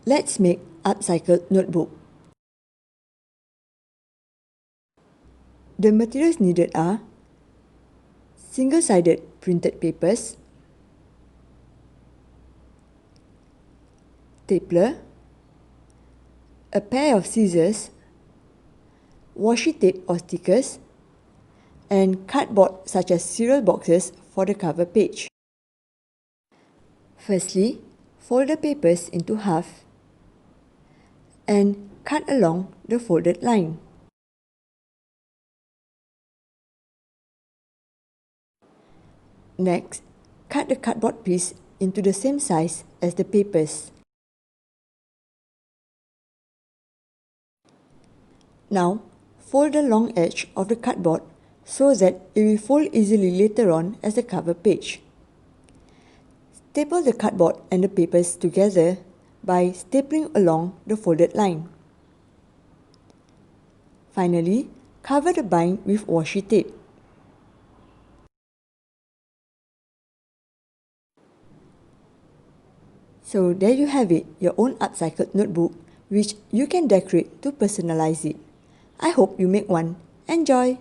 Let's make upcycled notebook. The materials needed are single-sided printed papers, stapler, a pair of scissors, washi tape or stickers, and cardboard such as cereal boxes for the cover page. Firstly, fold the papers into half and cut along the folded line. Next, cut the cardboard piece into the same size as the papers. Now, fold the long edge of the cardboard so that it will fold easily later on as the cover page. Staple the cardboard and the papers together by stapling along the folded line. Finally, cover the bind with washi tape. So there you have it, your own upcycled notebook, which you can decorate to personalize it. I hope you make one. Enjoy!